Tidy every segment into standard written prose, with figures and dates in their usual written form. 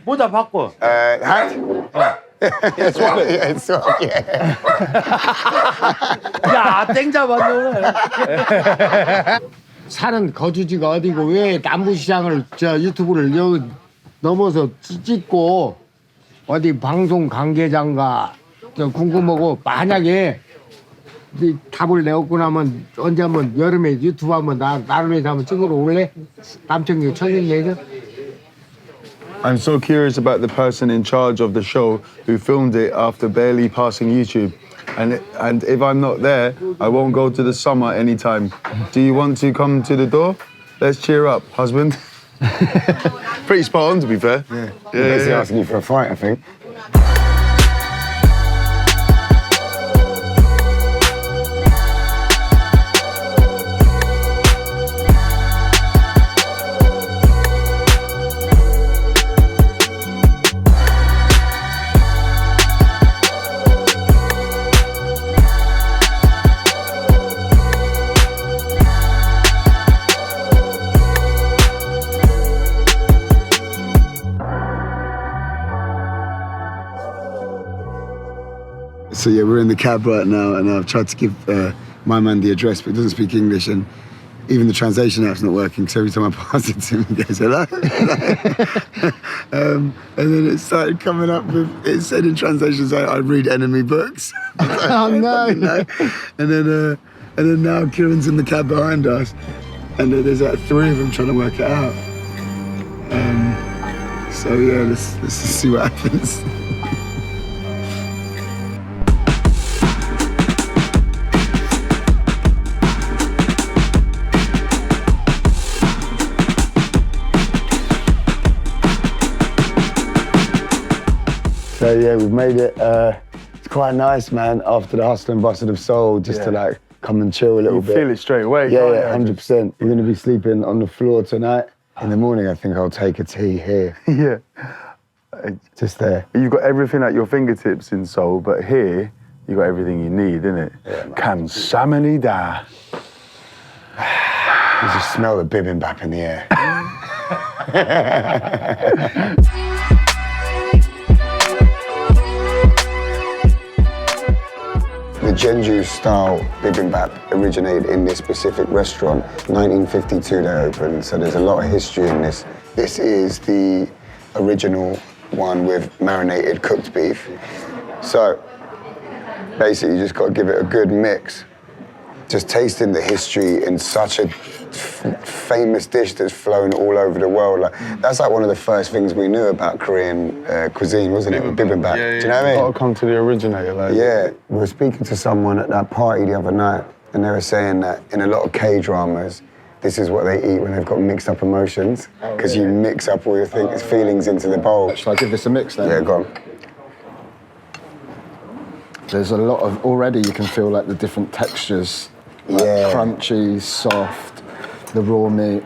모자 바꿔. Hat? It's yeah. 야, 땡 잡았네 오늘. 사는 거주지가 어디고 왜 남부시장을 저 유튜브를 여기 넘어서 찍고 어디 방송 관계자인가 저 궁금하고 만약에 이 답을 내었고 나면 언제 한번 여름에 유튜브 한번 나름에서 한번 찍으러 올래? 남청이 천연예죠? I'm so curious about the person in charge of the show who filmed it after barely passing YouTube. And if I'm not there, I won't go to the summer anytime. Do you want to come to the door? Let's cheer up, husband. Pretty spot on, to be fair. Yeah. Basically asking you for a fight, I think. So yeah, we're in the cab right now, and I've tried to give my man the address, but he doesn't speak English, and even the translation app's not working. So every time I pass it to him, he goes hello. And then it started coming up with, it said in translations, I read enemy books. Oh no! And then now Kieran's in the cab behind us, and there's like 3 of them trying to work it out. So yeah, let's just see what happens. So yeah, we've made it. It's quite nice, man, after the hustle and bustle of Seoul, just to like come and chill a little bit. You feel it straight away. Yeah, 100%. We're gonna be sleeping on the floor tonight. In the morning, I think I'll take a tea here. Yeah. Just there. You've got everything at your fingertips in Seoul, but here, you've got everything you need, innit? Yeah, 감사합니다. You just smell the bibimbap in the air. The Jeonju style bibimbap originated in this specific restaurant. 1952 they opened, so there's a lot of history in this. This is the original one with marinated cooked beef. So basically you just got to give it a good mix. Just tasting the history in such a famous dish that's flown all over the world. Like, that's like one of the first things we knew about Korean cuisine, wasn't it? With bibimbap. Yeah, Do you know what I mean? Got to come to the originator. Like. Yeah, we were speaking to someone at that party the other night, and they were saying that in a lot of K-dramas, this is what they eat when they've got mixed up emotions, because you mix up all your feelings into the bowl. Shall I give this a mix then? Yeah, go on. There's a lot of, already you can feel like the different textures. Like crunchy, soft, the raw meat.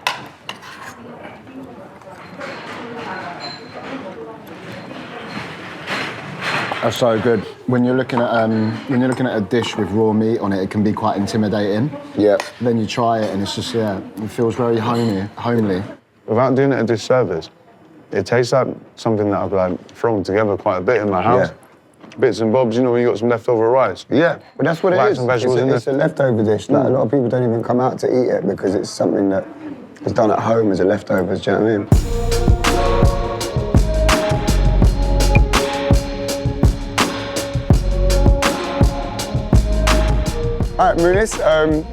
That's so good. When you're looking at a dish with raw meat on it, it can be quite intimidating. Yeah. Then you try it and it's just it feels very homely. Without doing it a disservice, it tastes like something that I've like thrown together quite a bit in my house. Yeah. Bits and bobs, you know, when you got some leftover rice. Yeah, but that's what it is. Some vegetables in It's a leftover dish. Like, a lot of people don't even come out to eat it because it's something that is done at home as a leftovers, do you know what I mean? All right, Munis,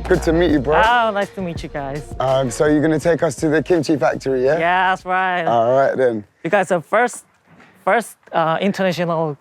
good to meet you, bro. Oh, nice to meet you guys. So you're gonna take us to the kimchi factory, yeah? Yeah, that's right. All right, then. You guys are first international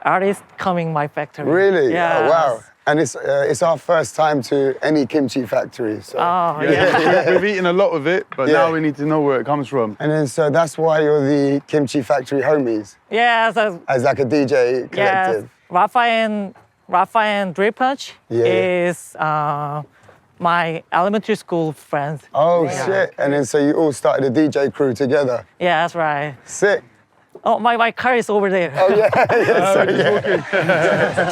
artist coming my factory. Really? Yeah. Oh, wow. And it's our first time to any kimchi factory, so. Oh, yeah. We've eaten a lot of it, but now we need to know where it comes from. And then, so that's why you're the kimchi factory homies? Yeah, so, As like a DJ collective? Yeah, Rafa and Dre Punch is my elementary school friends. Oh, shit. And then, so you all started a DJ crew together? Yeah, that's right. Sick. Oh, my car is over there. Oh, yeah. Yeah.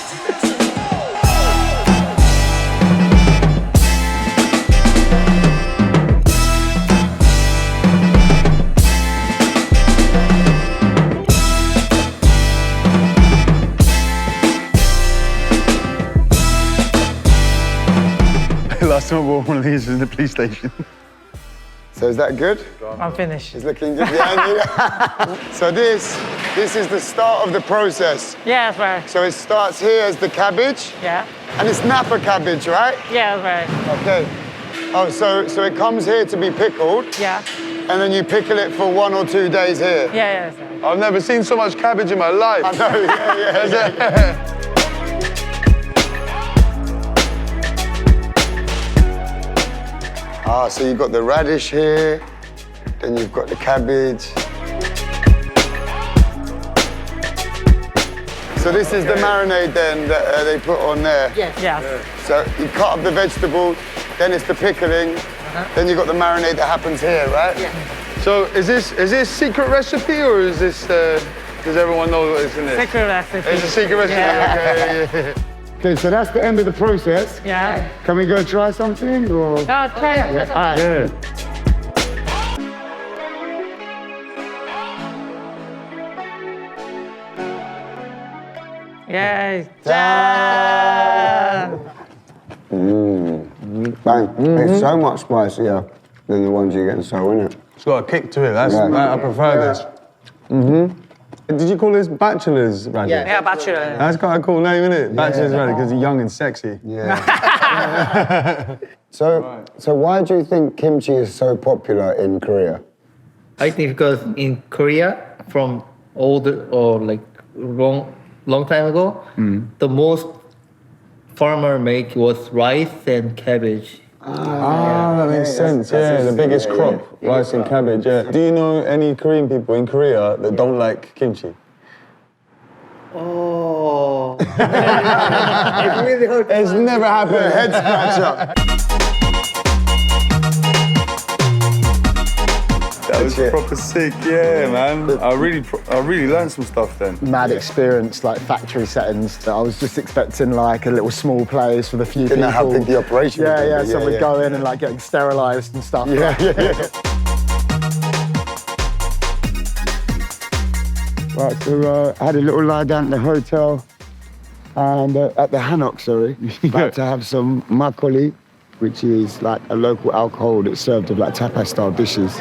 not bought one of these in the police station. So is that good? I'm finished. It's looking good. Yeah. So this is the start of the process. Yeah, that's right. So it starts here as the cabbage, Yeah. and it's Napa cabbage, right? Yeah, that's right. Okay. Oh, so it comes here to be pickled, Yeah. and then you pickle it for 1 or 2 days here. Yeah, yeah, that's right. I've never seen so much cabbage in my life. I know, yeah. Ah, so you've got the radish here, then you've got the cabbage. So this is the marinade then that they put on there. Yeah. So you cut up the vegetable, then it's the pickling, then you've got the marinade that happens here, right? Yeah. So is this secret recipe or is this, does everyone know what is in it? Secret recipe. It's a secret recipe, Yeah. okay. Okay, so that's the end of the process. Yeah. Can we go try something? Or? Try it. All right. Yeah. Yeah. 짠! Bang. It's so much spicier than the ones you get in Seoul, isn't it? It's got a kick to it. That's, Yeah. I prefer this. Did you call this bachelor's radish? Yeah, bachelor. That's got a cool name, isn't it? Bachelor's radish because you're young and sexy. Yeah. So why do you think kimchi is so popular in Korea? I think because in Korea, from old or like long time ago, the most farmer make was rice and cabbage. Ah, that makes sense. Yeah, the biggest crop, rice and cabbage. Yeah. Do you know any Korean people in Korea that don't like kimchi? Oh. It's never happened. Head scratcher. That was proper sick, yeah, man. I really learned some stuff then. Mad experience, like factory settings. I was just expecting like a little small place with a few Didn't know people. how big the operation Yeah, would be, yeah. but So we'd go in and like getting sterilised and stuff. Yeah. Right, so I had a little lie down at the hotel and at the Hankook, sorry. About to have some makgeolli, which is like a local alcohol that's served with like tapas style dishes.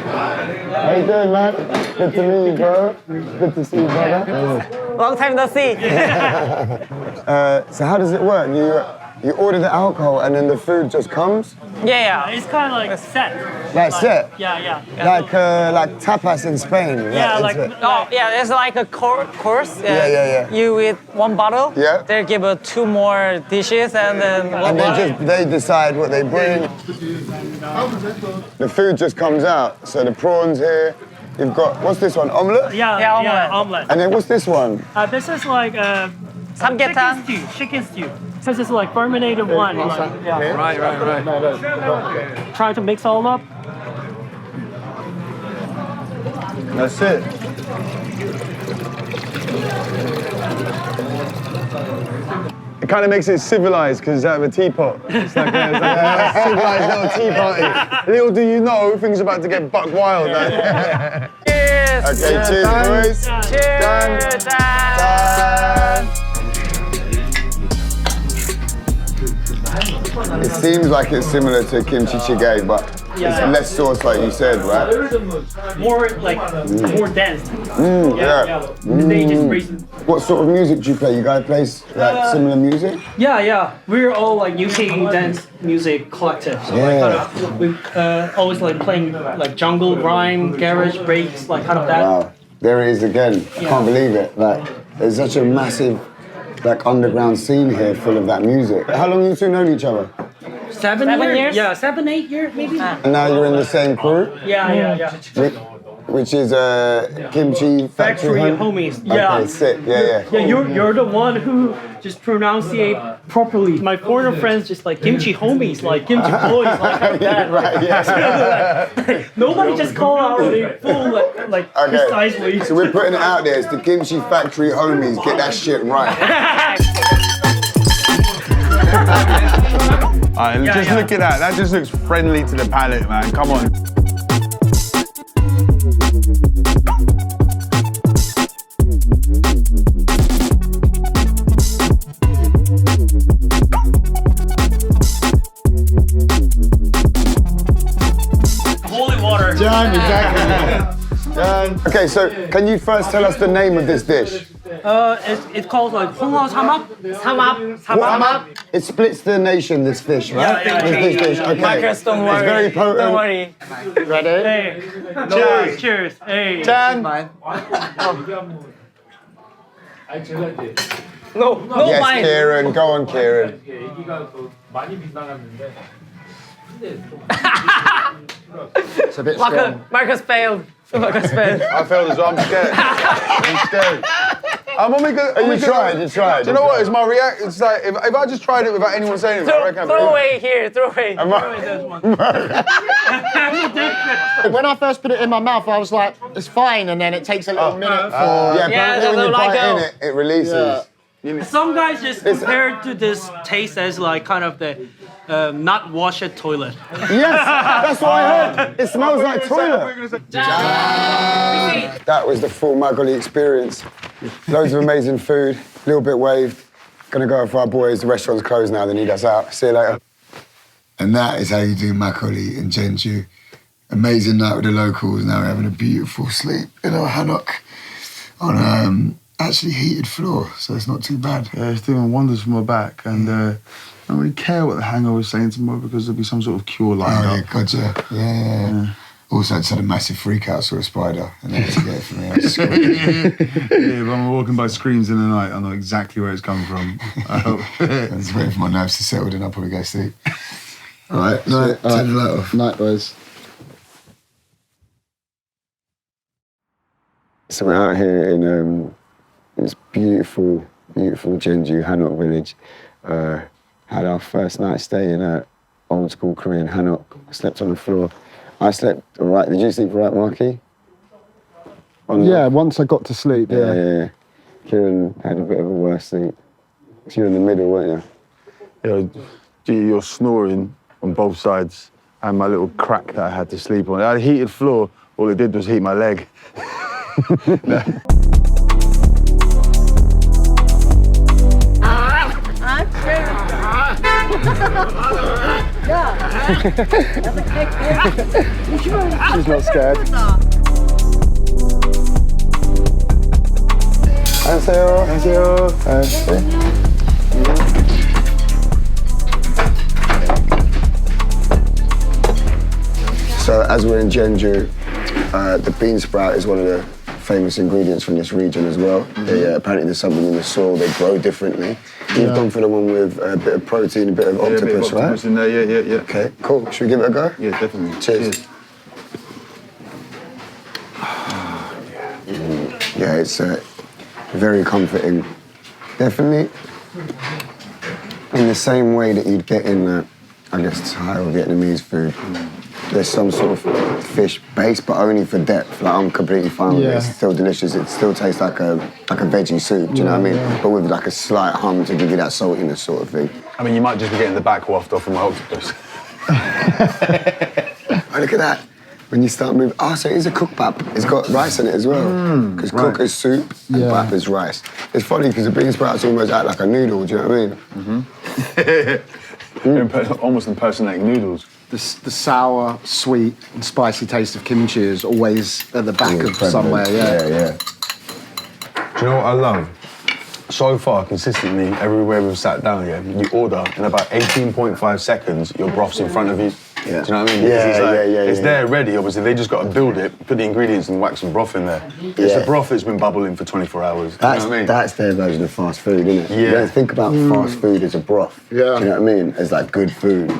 How you doing, man? Good to meet you, bro. Good to see you, brother. Long time no see. So how does it work? You order the alcohol and then the food just comes? Yeah. It's kind of like set. Like set? Yeah. Like tapas in Spain? Yeah, like Oh, yeah, it's like a course. Yeah. You eat one bottle. Yeah. They give 2 more dishes and then one And they decide what they bring. The food just comes out. So the prawns here. You've got, what's this one? Omelette? Yeah, omelet. And then what's this one? This is like Gamjatang. chicken stew. Since it's like fermented one. Right. Try to mix all up. That's it. It kind of makes it civilized because it's out of a teapot. It's like a civilized little tea party. Little do you know, things about to get buck wild. Cheers. Okay, cheers, boys. Cheers. Done. It seems like it's similar to kimchi jjigae, but it's less sauce, like you said, right? More dense. Yeah. They just raise. What sort of music do you play? You guys play like similar music? Yeah. We're all like UK dance music collective. So we always like playing like jungle, grime, garage, breaks, like kind of that. Wow, there it is again. I can't believe it. Like, there's such a massive like underground scene here full of that music. How long have you two known each other? 7 years? Yeah, 7, 8 years maybe. And now you're in the same crew? Yeah. Which is Kimchi Factory homies. Okay, sick. Yeah. Yeah, you're the one who just pronunciate properly. My foreigner friends just like kimchi homies, like kimchi boys, like that. Right, yeah. Nobody just call out the full like precisely. So we're putting it out there. It's the Kimchi Factory homies. Get that shit right. Just look at that. That just looks friendly to the palate, man. Come on. Sure. John, exactly. Okay, so can you first tell us the name of this dish? It's called like 홍어 삼합. 삼합. It splits the nation, this fish, right? Yeah. This dish, okay. Marcus, don't worry. It's very potent. Don't worry. Ready? Hey. Cheers. Cheers. Hey. Jan. No, Yes, mine. Kieran, go on, Kieran. It's a bit strong. Marcus failed. Marcus failed. I failed as well. I'm scared. I'm scared. I'm only good. You tried. Do you know what? It's my react. It's like if I just tried it without anyone saying anything, I reckon. Throw away here. Throw away. When I first put it in my mouth, I was like, it's fine, and then it takes a little minute for... Yeah, Yeah, apparently when that's you what I bite go. in it, it releases. Some guys just compare to this taste as like kind of the not washed toilet. Yes, that's what I heard. It smells like toilet. That was the full Makgeolli experience. Loads of amazing food, a little bit waved. Gonna go for our boys. The restaurant's closed now, they need us out. See you later. And that is how you do Makgeolli in Jeonju. Amazing night with the locals. Now we're having a beautiful sleep in our Hankook on actually heated floor, so it's not too bad. Yeah, it's doing wonders for my back, and I don't really care what the hangover is saying tomorrow because there'll be some sort of cure lined Oh, up. yeah, gotcha. Yeah. Also, I just had a massive freak out, saw a spider, and then to get it for me, I just screamed. Yeah, but I'm walking by screams in the night. I know exactly where it's come from. I'm just waiting for my nerves to settle, then I'll probably go sleep. All right, turn the light off. Night, boys. So we're out here in this beautiful, beautiful Jeonju Hanok village. Had our first night stay in a old school Korean Hanok. Slept on the floor. I slept all right. Did you sleep all right, Marky? Yeah, once I got to sleep, Yeah. Kieran had a bit of a worse sleep. You were in the middle, weren't you? You're snoring on both sides, and my little crack that I had to sleep on. I had a heated floor. All it did was heat my leg. She's not scared. 안녕하세요. So as we're in Jeonju, the beansprout is one of the famous ingredients from this region as well. Apparently there's something in the soil, they grow differently. You've gone for the one with a bit of protein, a bit of octopus, a bit of octopus right? in there, yeah. Okay, cool. Should we give it a go? Yeah, definitely. Cheers. Yeah, it's very comforting. Definitely in the same way that you'd get in, I guess, Thai or Vietnamese food. There's some sort of fish base, but only for depth. Like, I'm completely fine with it. It's still delicious. It still tastes like a veggie soup, do you know what I mean? But with like a slight hum to give you that saltiness sort of thing. I mean, you might just be getting the back waft off of my octopus. Oh, look at that. When you start moving, so it is a cook bap. It's got rice in it as well. Because cook is soup and bap is rice. It's funny because the bean sprouts almost act like a noodle, do you know what I mean? Almost impersonating noodles. The sour, sweet, and spicy taste of kimchi is always at the back of somewhere, Yeah. Do you know what I love? So far, consistently, everywhere we've sat down, you order, in about 18.5 seconds, your broth's in front of you. Yeah. Do you know what I mean? It's there ready, obviously. They just got to build it, put the ingredients and whack some broth in there. It's the broth that's been bubbling for 24 hours. That's, you know what I mean? That's their version of fast food, isn't it? Yeah. You don't think about fast food as a broth. Yeah. Do you know what I mean? As like good food.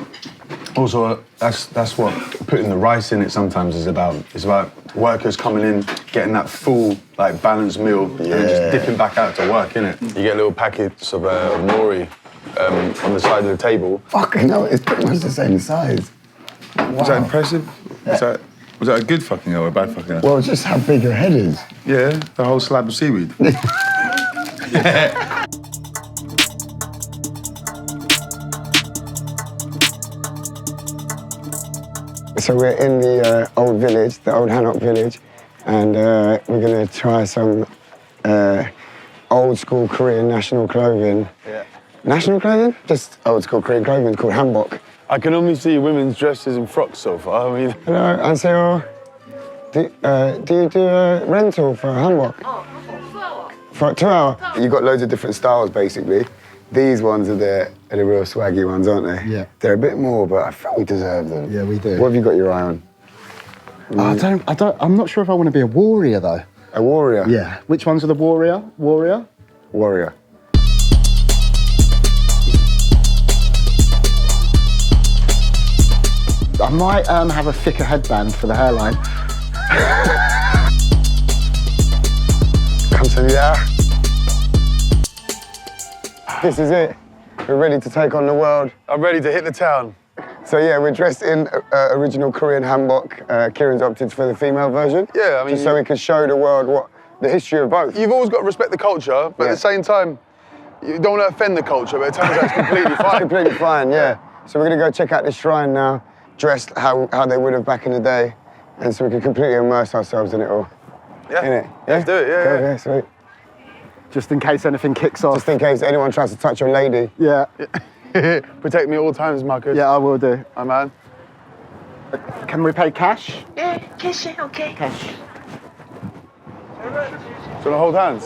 Also, that's what putting the rice in it sometimes is about. It's about workers coming in, getting that full, like, balanced meal, and then just dipping back out to work, innit? You get little packets of nori on the side of the table. Fucking hell, it's pretty much the same size. Wow. Was that impressive? Was that a good fucking hell or a bad fucking hell? Well, just how big your head is. Yeah, the whole slab of seaweed. So we're in the old village, the old Hanok village, and we're gonna try some old school Korean national clothing. Yeah. National clothing? Just old school Korean clothing called hanbok. I can only see women's dresses and frocks so far. I mean, Hello, 안녕하세요. Do you do a rental for a hanbok? For 2 hours? You've got loads of different styles, basically. These ones are the real swaggy ones, aren't they? Yeah. They're a bit more, but I feel we deserve them. Yeah, we do. What have you got your eye on? I'm not sure if I want to be a warrior though. A warrior? Yeah. Which ones are the warrior? Warrior? Warrior. I might have a thicker headband for the hairline. Kamsahamnida. This is it. We're ready to take on the world. I'm ready to hit the town. So yeah, we're dressed in original Korean hanbok. Kieran's opted for the female version. Yeah, I mean, just so we can show the world what the history of both. You've always got to respect the culture, but at the same time, you don't want to offend the culture, but it turns out it's completely fine. It's completely fine, yeah. So we're gonna go check out this shrine now, dressed how they would have back in the day, and so we can completely immerse ourselves in it all. Yeah, In it? let's do it, Yeah, sweet. Just in case anything kicks off. Just in case anyone tries to touch your lady. Yeah. Protect me at all times, Marcus. Yeah, I will do. My man. Can we pay cash? 네, 캐시, 오케이. Cash. Do you want to hold hands?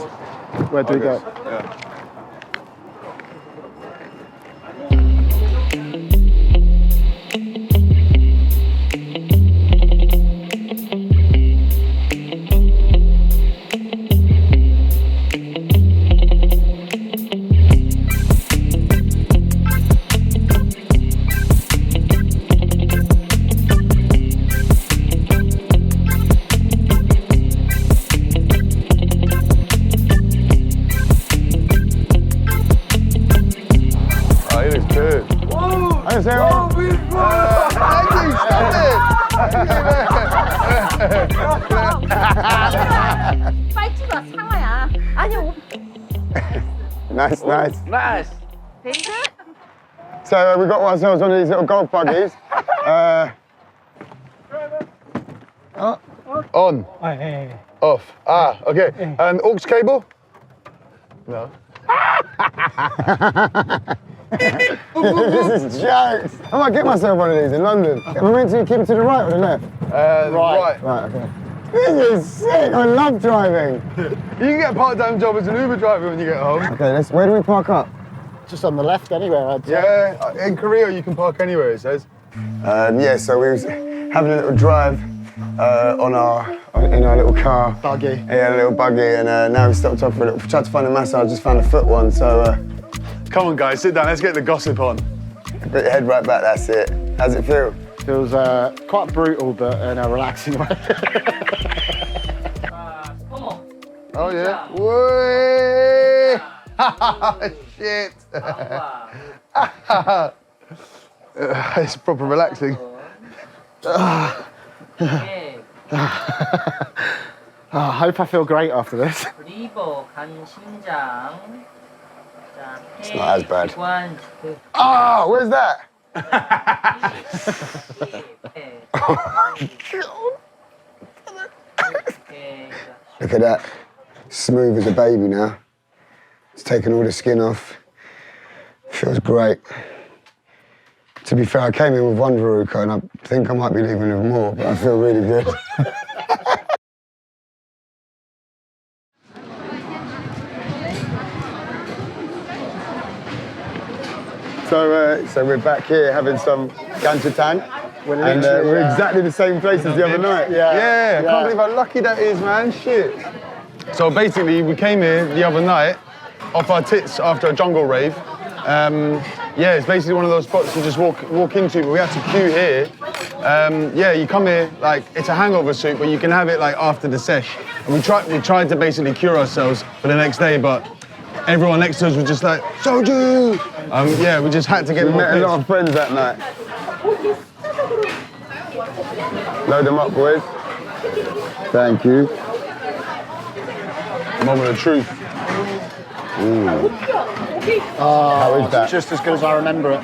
Where do we go? Yeah. 파이트가 상어야. 아니, Nice, nice. Nice. 벤츠? So we got ourselves one of these little golf buggies. On. Off. Ah, okay. And aux cable? No. This is jokes. I might get myself one of these in London. Am I meant to keep it to the right or the left? Right. Right, okay. This is sick. I love driving. You can get a part-time job as an Uber driver when you get home. Okay, where do we park up? Just on the left anywhere, I'd say. Yeah, in Korea you can park anywhere, it says. Yeah, so we was having a little drive in our little car. Buggy. Yeah, a little buggy, and now we stopped off for a little, tried to find a massage, just found a foot one, so Come on, guys, sit down, let's get the gossip on. put your head right back, that's it. How's it feel? Feels quite brutal, but in a relaxing way. Oh, yeah? Whey! Shit! It's proper relaxing. I hope I feel great after this. 리버 간 심장. 자, It's not as bad. 관, Oh, where's that? Look at that. Smooth as a baby now. It's taken all the skin off. Feels great. To be fair, I came in with one Veruca and I think I might be leaving with more, but I feel really good. So we're back here having some Gamjatang. And we're exactly the same place as the other night. Yeah, I can't believe how lucky that is, man. Shit. So basically, we came here the other night off our tits after a jungle rave. Yeah, it's basically one of those spots you just walk into, but we had to queue here. Yeah, you come here, like, it's a hangover soup, but you can have it, like, after the sesh. And we tried to basically cure ourselves for the next day, but everyone next to us was just like, Jeonju! Yeah, we just had to get We more met a lot of friends that night. Load them up, boys. Thank you. Moment of truth. How is that? Just as good as I remember it.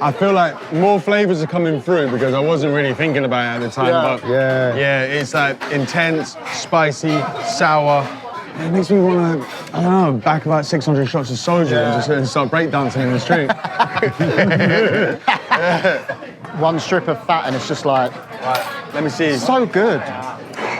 I feel like more flavors are coming through because I wasn't really thinking about it at the time, but yeah, it's like intense, spicy, sour. It makes me want to, I don't know, back about 600 shots of soju and start breakdancing in the street. One strip of fat and it's just like, Right, let me see. so good.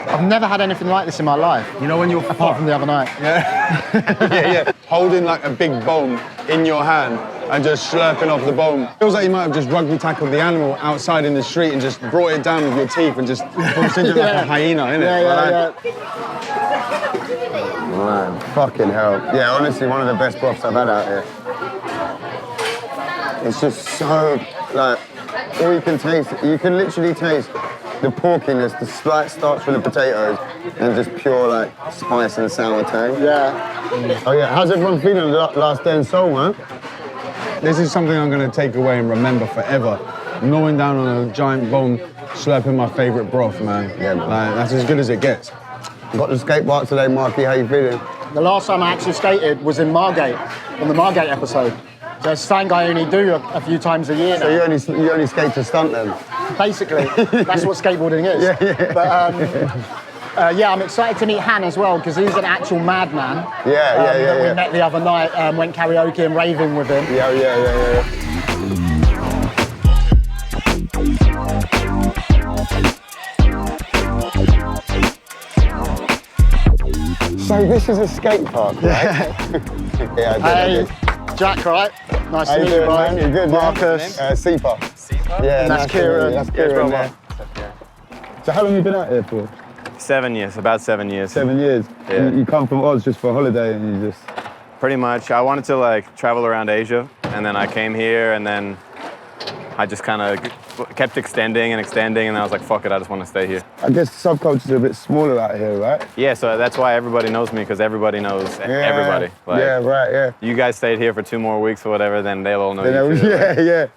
I've never had anything like this in my life. You know when you're Apart from the other night. yeah, holding like a big bone in your hand and just slurping off the bone. Feels like you might have just rugby tackled the animal outside in the street and just brought it down with your teeth and just forced into like a hyena, innit? Yeah. Man, fucking hell. Yeah, honestly, one of the best broths I've had out here. It's just so, like, all you can taste, you can literally taste the porkiness, the slight starch from the potatoes, and just pure, like, spice and sour tang. Yeah. Oh, yeah, how's everyone feeling last day in Seoul, man? This is something I'm going to take away and remember forever. Gnawing down on a giant bone, slurping my favourite broth, man. Yeah, man. Like, that's as good as it gets. Got the skate park today, Marky, how you feeling? The last time I actually skated was in Margate, on the Margate episode. So it's something I only do a few times a year now. So you only skate to stunt then? Basically, that's what skateboarding is. Yeah. But yeah, I'm excited to meet Han as well, because he's an actual madman. Yeah. We met the other night, went karaoke and raving with him. Yeah. So this is a skate park, right? Yeah, I did. Jack, right? Nice How to you meet you, doing, bro. man? You good, Marcus. Sipa. Yeah, That's nice to meet you. Kieran. That's Kieran there. So how long have you been out here for? 7 years, about 7 years. 7 years. Yeah. You come from Oz just for a holiday and you just... Pretty much. I wanted to like travel around Asia, and then I came here, and then I just kind of kept extending, and then I was like, fuck it, I just want to stay here. I guess subcultures are a bit smaller out here, right? Yeah, so that's why everybody knows me, because everybody knows everybody. Like, yeah, right, yeah. You guys stayed here for 2 more weeks or whatever, then they'll all know you too. Yeah.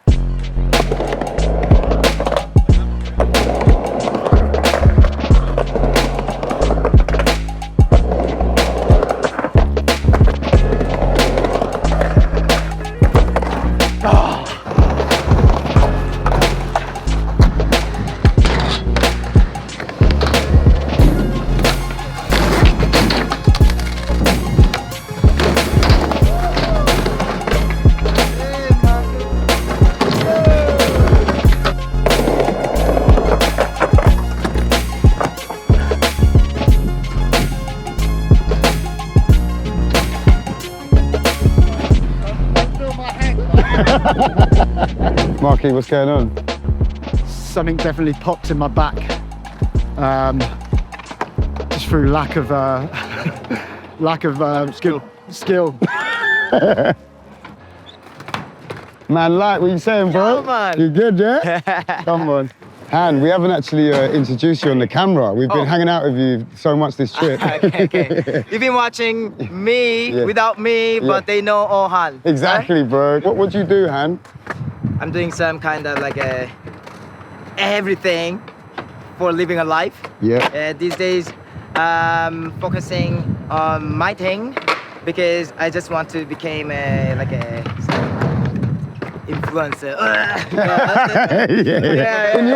Marky, what's going on? Something definitely popped in my back. Just through lack of skill. Man, like what you saying, bro? Yeah, man. You good, yeah? Come on. Han, we haven't actually introduced you on the camera. We've been hanging out with you so much this trip. Okay. You've been watching me without me, but they know all Han. Exactly, bro. What do you do, Han? I'm doing some kind of like everything for living a life. Yeah. These days, focusing on my thing because I just want to become influencer. In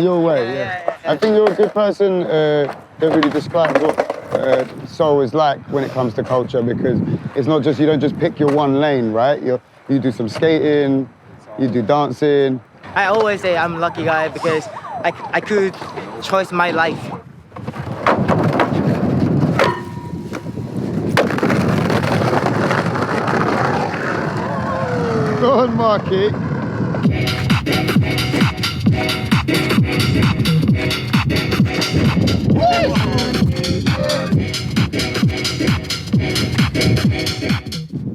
your way. Yeah. I think you're a good person that really describes what Seoul is like when it comes to culture, because it's not just, you don't just pick your one lane, right? You do some skating, you do dancing. I always say I'm a lucky guy because I could choose my life. Go on, Marky.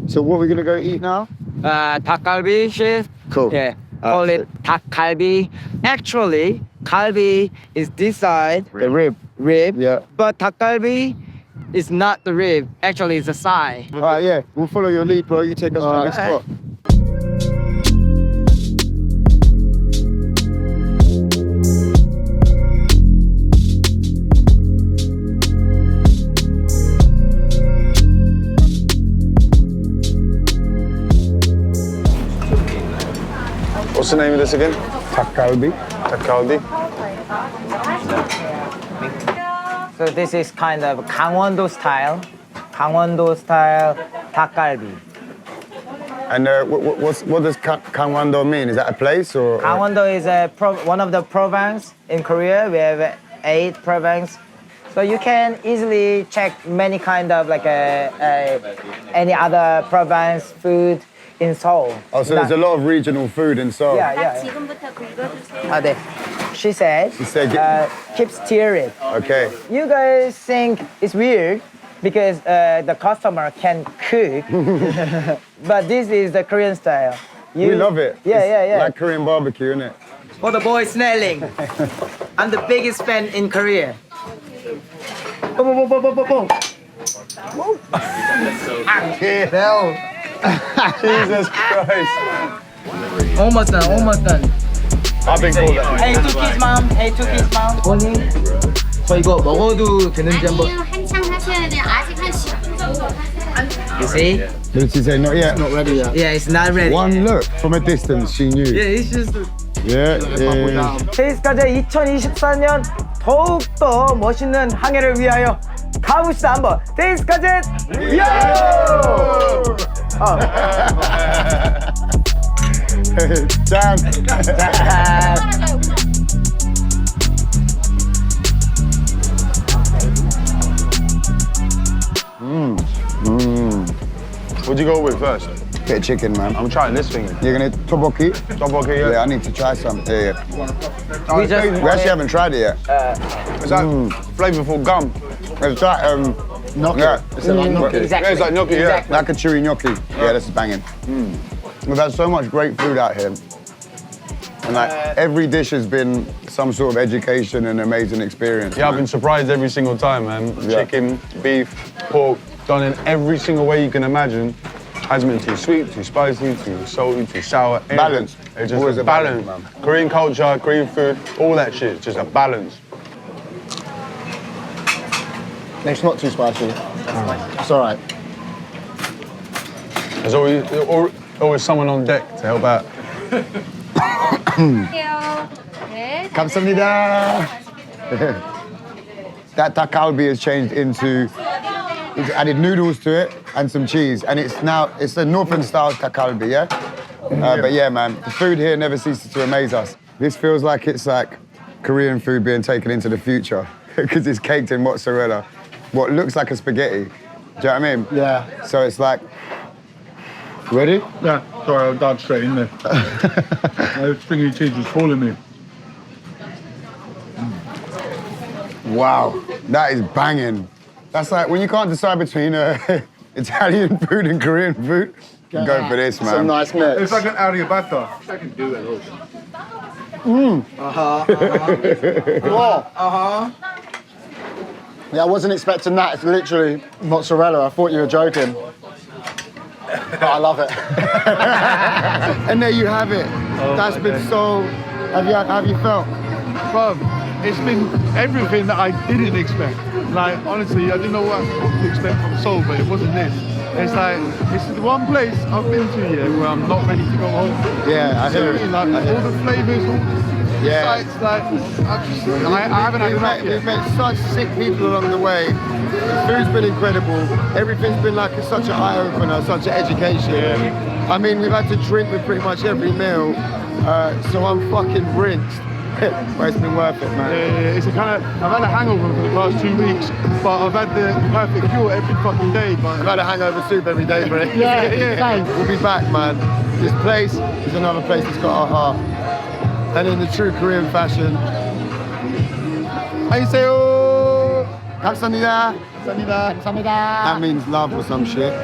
So what are we gonna go eat now? Dakgalbi chef. Cool. Yeah. Call it Dakgalbi. Actually, galbi is this side. The rib. Yeah. But Dakgalbi is not the rib. Actually, it's the side. All right, yeah. We'll follow your lead, bro. You take us to the next spot. What's the name of this again? Dakgalbi. Dakgalbi. So this is kind of Gangwon-do style Dakgalbi. And what does Gangwon-do mean? Is that a place or? Gangwon-do is one of the province in Korea. We have 8 provinces. So you can easily check many kind of like any other province food in Seoul. Oh, so there's a lot of regional food in Seoul. Yeah. 네. She said, keep stirring. Okay. You guys think it's weird because the customer can cook, but this is the Korean style. We love it. Yeah. Like Korean barbecue, isn't it? For the boy snelling, I'm the biggest fan in Korea. Jesus Christ. Almost done. I've been called that. Hey, two kids, mom. 어머니, 저 이거 먹어도 되는지 한번. 한창 하셔야 돼요. 아직 한 10분. You see? Did she say not yet? Not ready yet. Yeah, it's not ready. One look from a distance, she knew. Yeah, it's just. Yeah. 테이스 과제 2024년 더욱더 멋있는 항해를 위하여 가봅시다 한번. 테이스 과제 위하여! Damn. What'd you go with first? Bit of chicken, man. I'm trying this thing. You're gonna tteokbokki? Tteokbokki, yeah. Yeah, I need to try some. Yeah. We just We actually haven't tried it yet. It's like flavorful gum. It's like Gnocchi. Yeah. Is it like gnocchi? Exactly. Yeah, it's like gnocchi, yeah. Like a chewy gnocchi. Yeah, this is banging. We've had so much great food out here. And like every dish has been some sort of education and amazing experience. Yeah, I've man. been surprised every single time, man. Yeah. Chicken, beef, pork, done in every single way you can imagine. Hasn't been too sweet, too spicy, too salty, too sour. anything. Balance. It's just Always a a balance, balance. man. Korean culture, Korean food, all that shit. It's just a balance. It's not too spicy. It's all right. There's always someone on deck to help out. 네. 감사합니다. That dakgalbi has changed into, it's added noodles to it and some cheese, and it's a northern style dakgalbi, yeah? But yeah, man, the food here never ceases to amaze us. This feels like it's like Korean food being taken into the future because it's caked in mozzarella, what looks like a spaghetti. Do you know what I mean? Yeah. So it's like, ready? Yeah, sorry, I dived straight in there. Stringy cheese was fooling me. Wow, that is banging. That's like when you can't decide between Italian food and Korean food, go for this, man. Some nice mix. It's like an arrabbiata. I can do it all. Yeah, I wasn't expecting that. It's literally mozzarella. I thought you were joking. But I love it. And there you have it. That's been so. Have you felt? But it's been everything that I didn't expect. Like, honestly, I didn't know what to expect from Seoul, but it wasn't this. It's like, it's the one place I've been to here where I'm not ready to go home. Yeah, I hear it. Like, all the flavours, all the sights, like, I haven't had enough yet. We've met such sick people along the way. The food's been incredible. Everything's been like such an eye-opener, such an education. Yeah. I mean, we've had to drink with pretty much every meal, so I'm fucking rinsed. But it's been worth it, man. Yeah, it's a kind of, I've had a hangover for the past 2 weeks, but I've had the perfect cure every fucking day. But I've had a hangover soup every day, bro. Yeah. We'll be back, man. This place is another place that's got our heart. And in the true Korean fashion, 안녕하세요. 감사합니다. 감사합니다. That means love or some shit.